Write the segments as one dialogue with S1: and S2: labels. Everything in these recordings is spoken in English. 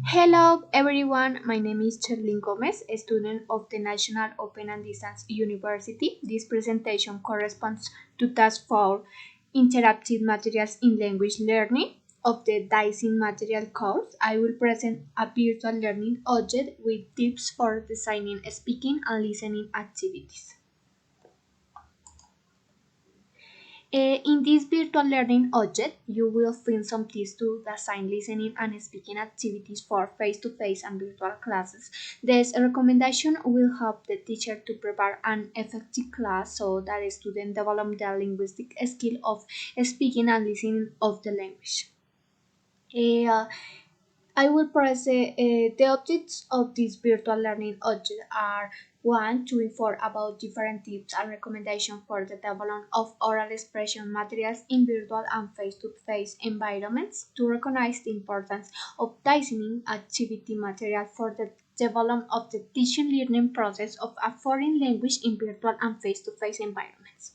S1: Hello everyone, my name is Sherlin Gómez, a student of the National Open and Distance University. This presentation corresponds to Task 4 Interactive Materials in Language Learning of the Dicing Material course. I will present a virtual learning object with tips for designing speaking and listening activities. In this virtual learning object, you will find some tips to design listening and speaking activities for face-to-face and virtual classes. This recommendation will help the teacher to prepare an effective class so that the student develop the linguistic skill of speaking and listening of the language. Uh, I will present the objects of this virtual learning object are one to inform about different tips and recommendations for the development of oral expression materials in virtual and face-to-face environments, to recognize the importance of listening activity material for the development of the teaching learning process of a foreign language in virtual and face-to-face environments.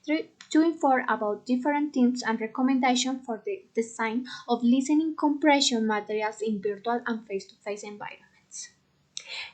S1: 3. To inform about different tips and recommendations for the design of listening compression materials in virtual and face-to-face environments.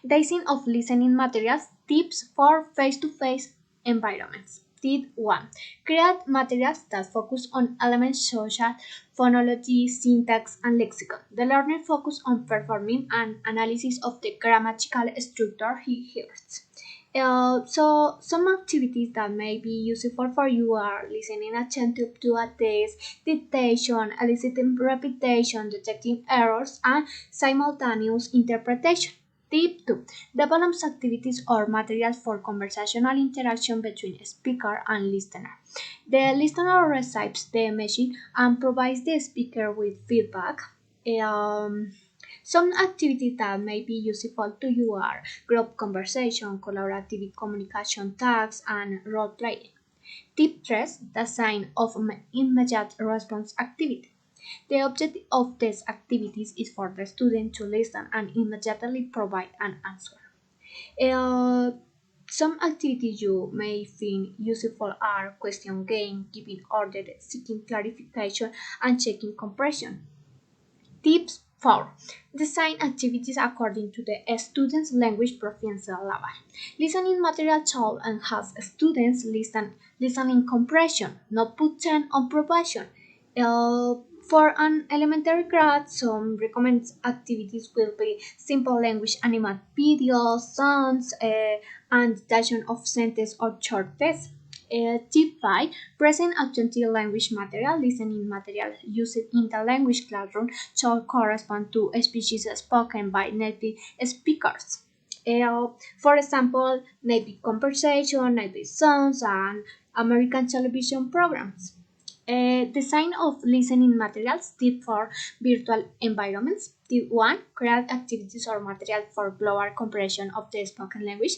S1: Design of listening materials tips for face-to-face environments. Tip 1. Create materials that focus on elements such as phonology, syntax, and lexicon. The learner focuses on performing an analysis of the grammatical structure he hears. So some activities that may be useful for you are listening attentive to a test, dictation, eliciting repetition, detecting errors, and simultaneous interpretation. Tip 2. Develops activities or materials for conversational interaction between speaker and listener. The listener receives the message and provides the speaker with feedback. Some activities that may be useful to you are group conversation, collaborative communication tasks, and role playing. Tip 3. Design of immediate response activity. The objective of these activities is for the student to listen and immediately provide an answer. Uh, some activities you may find useful are question game, giving order, seeking clarification, and checking compression. Tips 4. Design activities according to the student's language proficiency level. Listening material should enhance students' listening comprehension, not put them on probation. For an elementary grade, some recommended activities will be simple language animated videos, sounds, and dictation of sentences or short tests. Tip 5. Present authentic language material. Listening material used in the language classroom should correspond to speeches spoken by native speakers. For example, native conversation, native songs, and American television programs. Design of listening materials. Tip for virtual environments. Tip 1. Create activities or material for global comprehension of the spoken language.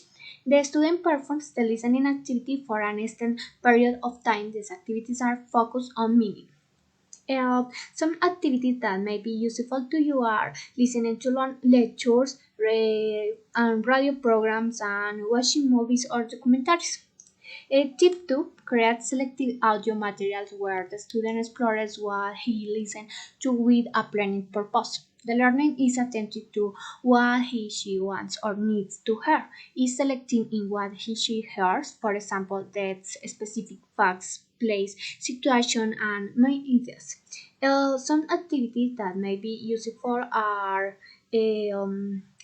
S1: The student performs the listening activity for an extended period of time. These activities are focused on meaning. Some activities that may be useful to you are listening to lectures and radio programs and watching movies or documentaries. Tip 2. Create selective audio materials where the student explores what he listens to with a planning purpose. The learner is attentive to what he/she wants or needs to hear. Is selecting in what he/she hears, for example, dates, specific facts, place, situation, and main ideas. Some activities that may be useful are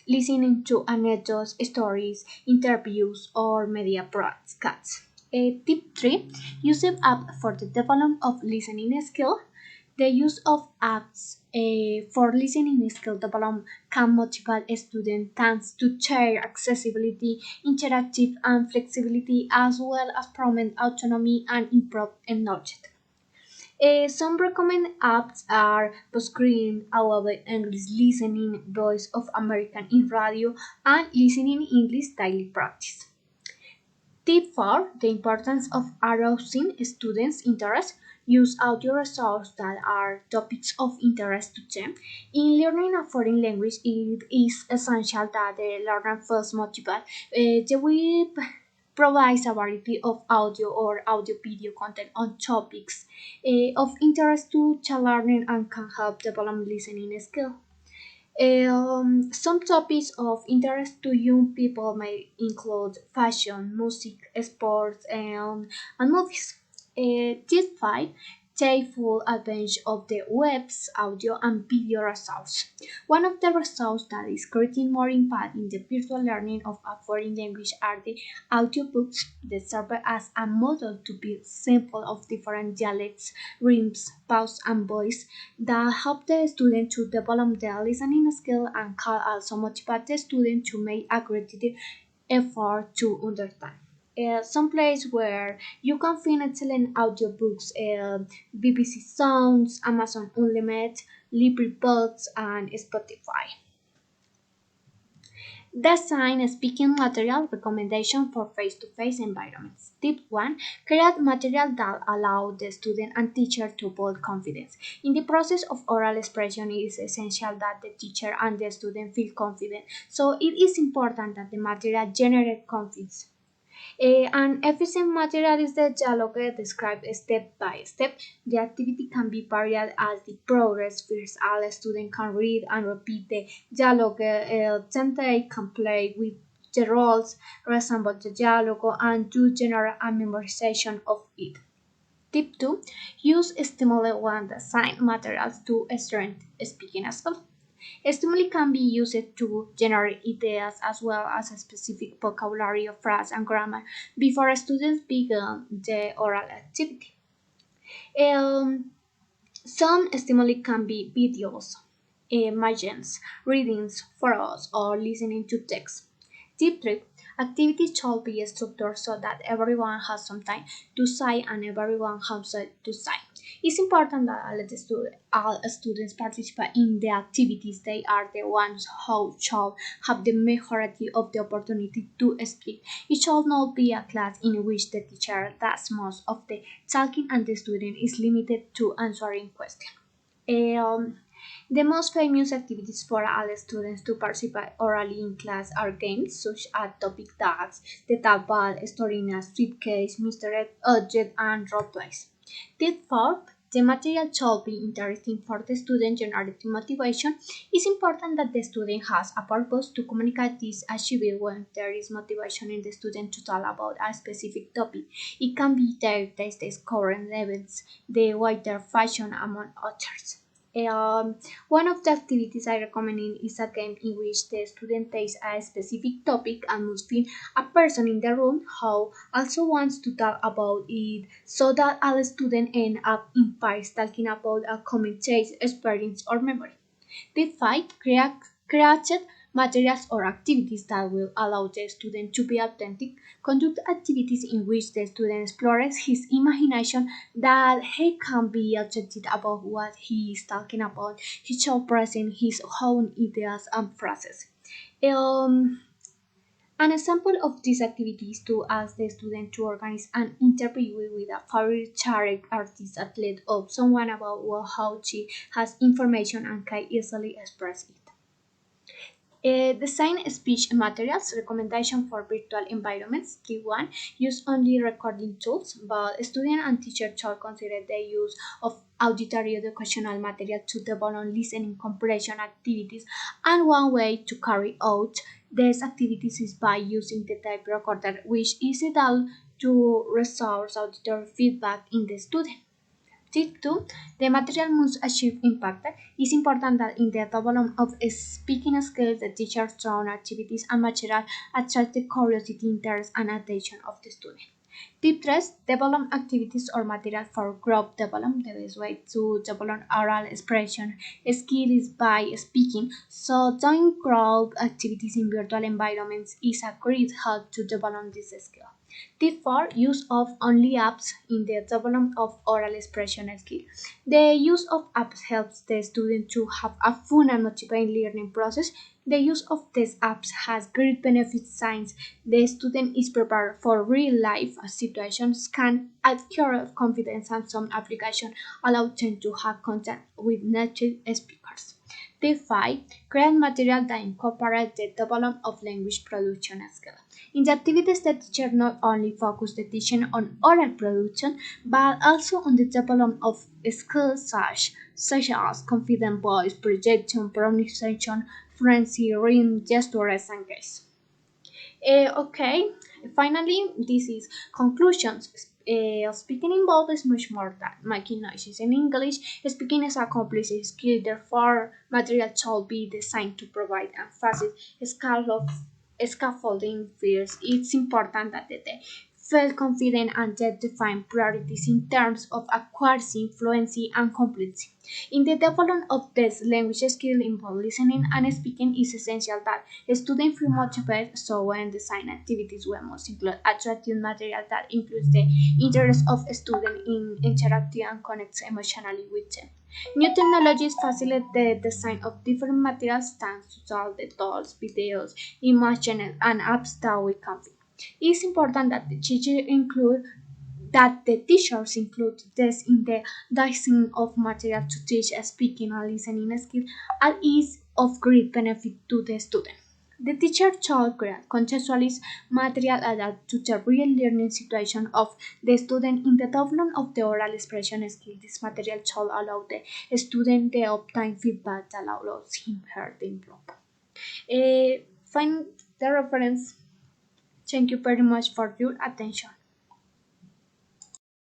S1: listening to anecdotes, stories, interviews, or media broadcasts. Tip 3. Use an app for the development of listening skill. The use of apps for listening skill development can motivate students thanks to share accessibility, interactive and flexibility, as well as promote autonomy and improve knowledge. Some recommended apps are Postgres, Audible English Listening, Voice of American in Radio, and Listening English Daily Practice. Tip 4. The importance of arousing students' interest. Use audio resources that are topics of interest to them. In learning a foreign language, it is essential that the learner feels motivated. The web provides a variety of audio or audio video content on topics of interest to child learning and can help develop listening skills. Some topics of interest to young people may include fashion, music, sports, and movies. These five take full advantage of the web's audio and video resource. One of the resources that is creating more impact in the virtual learning of a foreign language are the audiobooks that serve as a model to be simple of different dialects, rhythms, pause, and voice that help the student to develop their listening skill and can also motivate the student to make a greater effort to understand. Some place where you can find excellent audiobooks, BBC Sounds, Amazon Unlimited, LibriVox, and Spotify. Design speaking material recommendation for face-to-face environments. Tip 1. Create material that allow the student and teacher to build confidence. In the process of oral expression, it is essential that the teacher and the student feel confident. So it is important that the material generate confidence. An efficient material is the dialogue described step by step. The activity can be varied as the progress. First, all student can read and repeat the dialogue. Then they can play with the roles, resemble the dialogue, and do general memorization of it. Tip 2. Use stimuli when design materials to strengthen speaking skills. Stimuli can be used to generate ideas as well as a specific vocabulary of phrase and grammar before students begin the oral activity. Um, some stimuli can be videos, images, readings, photos, or listening to text. Tip 3. Activities should be structured so that everyone has some time to say and everyone has to say. It's important that all students participate in the activities. They are the ones who should have the majority of the opportunity to speak. It should not be a class in which the teacher does most of the talking and the student is limited to answering questions. Um, the most famous activities for all students to participate orally in class are games such as topic tags, the tag ball, story in a suitcase, Mr. Ed, object, and role plays. Tip 4. The material should be interesting for the student. Generality motivation. It's important that the student has a purpose to communicate this achievement when there is motivation in the student to talk about a specific topic. It can be their tastes, current events, the wider fashion, among others. Um, One of the activities I recommend is a game in which the student takes a specific topic and must find a person in the room who also wants to talk about it so that all students end up in pairs talking about a common taste, experience, or memory. Tip 5. Create materials or activities that will allow the student to be authentic. Conduct activities in which the student explores his imagination that he can be authentic about what he is talking about. He should present his own ideas and phrases. Um, an example of this activity is to ask the student to organize an interview with a favorite character, artist, athlete, or someone about how she has information and can easily express it. Design speech materials recommendation for virtual environments. Key 1. Use only recording tools, but student and teacher should consider the use of auditory educational material to develop listening comprehension activities, and one way to carry out these activities is by using the tape recorder, which is able to resource auditory feedback in the student. Tip 2. The material must achieve impact. It's important that in the development of speaking skills, the teacher's own activities and material attract the curiosity, interest, and attention of the student. Tip 3. Develop activities or material for group development. The best way to develop oral expression skill is by speaking. So doing group activities in virtual environments is a great help to develop this skill. Tip 4. Use of only apps in the development of oral expression skill. The use of apps helps the student to have a fun and motivating learning process. The use of these apps has great benefits since the student is prepared for real life situations, can acquire confidence, and some applications allow them to have contact with native speakers. Tip 5. Create material that incorporate the development of language production skills. In the activities, the teacher not only focus the teaching on oral production, but also on the development of skills such as confident voice, projection, pronunciation, fluency, rhythm, gestures, and grace. Okay, finally, this is conclusions. Speaking involved is much more than making noises. In English, speaking is a complex skill, therefore, material should be designed to provide emphasis, scaffolding fears. It's important that they feel confident and yet define priorities in terms of accuracy, fluency, and completeness. In the development of this language skill involved listening and speaking is essential that students feel motivated, so when design activities we must include attractive material that includes the interest of students in interacting and connects emotionally with them. New technologies facilitate the design of different materials thanks to all the tools, videos, images, and apps that we can view. It's important that the teachers include this in the design of material to teach speaking and listening skills and is of great benefit to the student. The teacher should create contextualized material adapted to the real learning situation of the student in the development of the oral expression skill. This material should allow the student the obtain feedback that allows him her to improve. Find the reference. Thank you very much for your attention.